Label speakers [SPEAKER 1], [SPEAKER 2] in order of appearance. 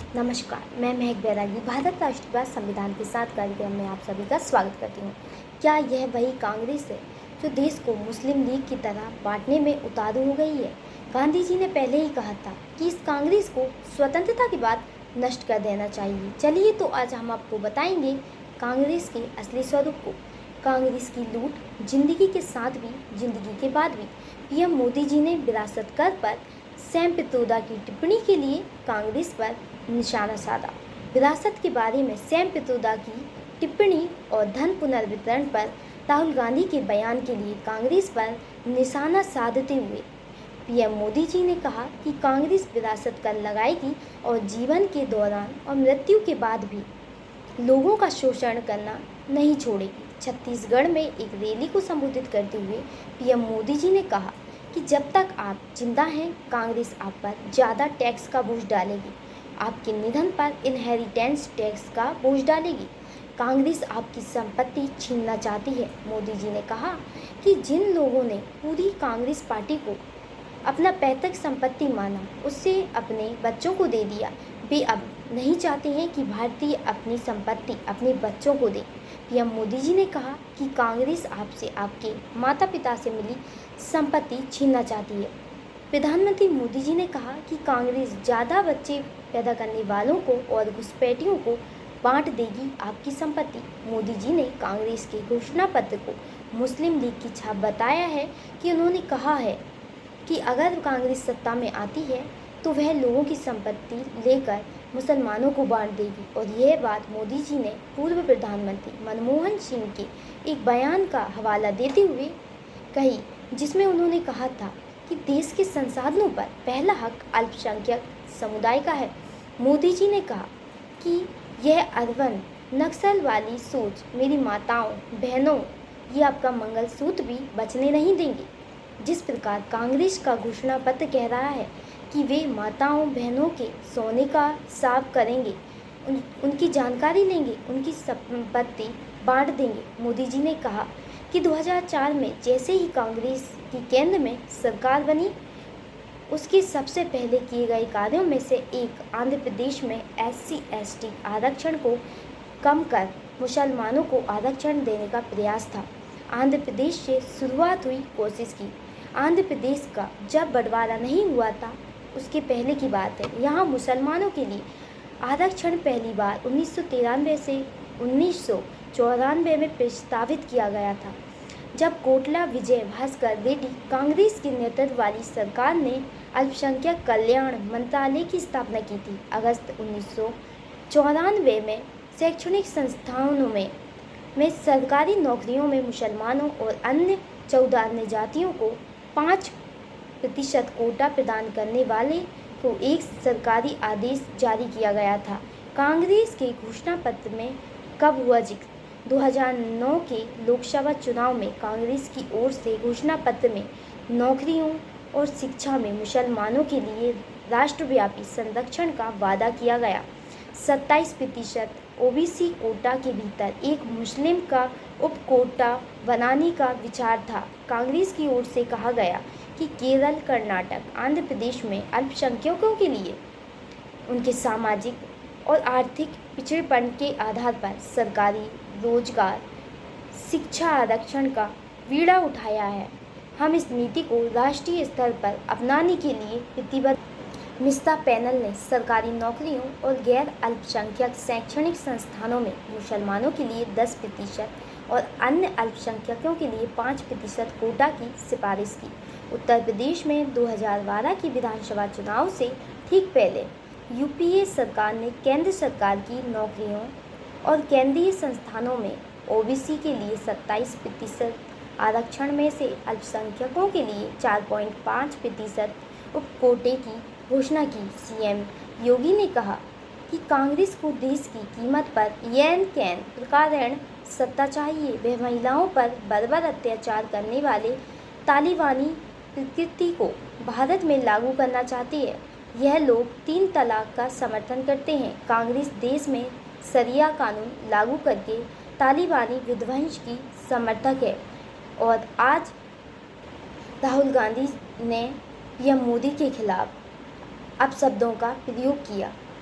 [SPEAKER 1] नमस्कार, मैं महक बैरागी भारत राष्ट्रवाद संविधान के साथ कार्यक्रम में आप सभी का स्वागत करती हूँ। क्या यह वही कांग्रेस है जो देश को मुस्लिम लीग की तरह बांटने में उतारू हो गई है? गांधी जी ने पहले ही कहा था कि इस कांग्रेस को स्वतंत्रता के बाद नष्ट कर देना चाहिए। चलिए तो आज हम आपको बताएंगे कांग्रेस के असली स्वरूप को। कांग्रेस की लूट जिंदगी के साथ भी, जिंदगी के बाद भी। पीएम मोदी जी ने विरासत कर पर सैम पित्रोदा की टिप्पणी के लिए कांग्रेस पर निशाना साधा। विरासत के बारे में सैम पित्रोदा की टिप्पणी और धन पुनर्वितरण पर राहुल गांधी के बयान के लिए कांग्रेस पर निशाना साधते हुए पीएम मोदी जी ने कहा कि कांग्रेस विरासत कर लगाएगी और जीवन के दौरान और मृत्यु के बाद भी लोगों का शोषण करना नहीं छोड़ेगी। छत्तीसगढ़ में एक रैली को संबोधित करते हुए पीएम मोदी जी ने कहा कि जब तक आप जिंदा हैं, कांग्रेस आप पर ज़्यादा टैक्स का बोझ डालेगी, आपके निधन पर इनहेरिटेंस टैक्स का बोझ डालेगी, कांग्रेस आपकी संपत्ति छीनना चाहती है। मोदी जी ने कहा कि जिन लोगों ने पूरी कांग्रेस पार्टी को अपना पैतृक संपत्ति माना, उससे अपने बच्चों को दे दिया, वे अब नहीं चाहते हैं कि भारतीय अपनी संपत्ति अपने बच्चों को दे। पीएम मोदी जी ने कहा कि कांग्रेस आपसे आपके माता पिता से मिली संपत्ति छीनना चाहती है। प्रधानमंत्री मोदी जी ने कहा कि कांग्रेस ज़्यादा बच्चे पैदा करने वालों को और घुसपैठियों को बांट देगी आपकी संपत्ति। मोदी जी ने कांग्रेस के घोषणा पत्र को मुस्लिम लीग की छाप बताया है कि उन्होंने कहा है कि अगर कांग्रेस सत्ता में आती है तो वह लोगों की संपत्ति लेकर मुसलमानों को बांट देगी। और यह बात मोदी जी ने पूर्व प्रधानमंत्री मनमोहन सिंह के एक बयान का हवाला देते हुए कही, जिसमें उन्होंने कहा था कि देश के संसाधनों पर पहला हक अल्पसंख्यक समुदाय का है। मोदी जी ने कहा कि यह अर्बन नक्सल वाली सोच मेरी माताओं बहनों, ये आपका मंगलसूत्र भी बचने नहीं देंगे। जिस प्रकार कांग्रेस का घोषणा पत्र कह रहा है कि वे माताओं बहनों के सोने का साफ करेंगे, उनकी जानकारी लेंगे, उनकी संपत्ति बांट देंगे। मोदी जी ने कहा कि 2004 में जैसे ही कांग्रेस की केंद्र में सरकार बनी, उसके सबसे पहले किए गए कार्यों में से एक आंध्र प्रदेश में SC/ST आरक्षण को कम कर मुसलमानों को आरक्षण देने का प्रयास था। आंध्र प्रदेश से शुरुआत हुई कोशिश की। आंध्र प्रदेश का जब बंटवारा नहीं हुआ था, उसके पहले की बात है, यहाँ मुसलमानों के लिए आरक्षण पहली बार 1993 से 1994 में प्रस्तावित किया गया था, जब कोटला विजय भास्कर रेड्डी कांग्रेस के नेतृत्व वाली सरकार ने अल्पसंख्यक कल्याण मंत्रालय की स्थापना की थी। अगस्त 1994 में शैक्षणिक संस्थानों में सरकारी नौकरियों में मुसलमानों और अन्य 14 अन्य जातियों को 5% कोटा प्रदान करने वाले को एक सरकारी आदेश जारी किया गया था। कांग्रेस के घोषणा पत्र में कब हुआ जिक्र? 2009 के लोकसभा चुनाव में कांग्रेस की ओर से घोषणा पत्र में नौकरियों और शिक्षा में मुसलमानों के लिए राष्ट्रव्यापी संरक्षण का वादा किया गया। 27% OBC कोटा के भीतर एक मुस्लिम का उप कोटा बनाने का विचार था। कांग्रेस की ओर से कहा गया कि केरल, कर्नाटक, आंध्र प्रदेश में अल्पसंख्यकों के लिए उनके सामाजिक और आर्थिक पिछड़ेपन के आधार पर सरकारी रोजगार, शिक्षा आरक्षण का बीड़ा उठाया है। हम इस नीति को राष्ट्रीय स्तर पर अपनाने के लिए प्रतिबद्ध। मिस्ता पैनल ने सरकारी नौकरियों और गैर अल्पसंख्यक शैक्षणिक संस्थानों में मुसलमानों के लिए 10% और अन्य अल्पसंख्यकों के लिए 5% कोटा की सिफारिश की। उत्तर प्रदेश में 2012 की विधानसभा चुनाव से ठीक पहले UPA सरकार ने केंद्र सरकार की नौकरियों और केंद्रीय संस्थानों में OBC के लिए 27% आरक्षण में से अल्पसंख्यकों के लिए 4.5% उपकोटे की घोषणा की। CM योगी ने कहा कि कांग्रेस को देश की कीमत पर कैन प्रकारण सत्ता चाहिए। वह महिलाओं पर बर्बर अत्याचार करने वाले तालिबानी प्रकृति को भारत में लागू करना चाहती है। यह लोग 3 तलाक का समर्थन करते हैं। कांग्रेस देश में शरिया कानून लागू करके तालिबानी विध्वंस की समर्थक है। और आज राहुल गांधी ने पीएम मोदी के खिलाफ अपशब्दों का प्रयोग किया।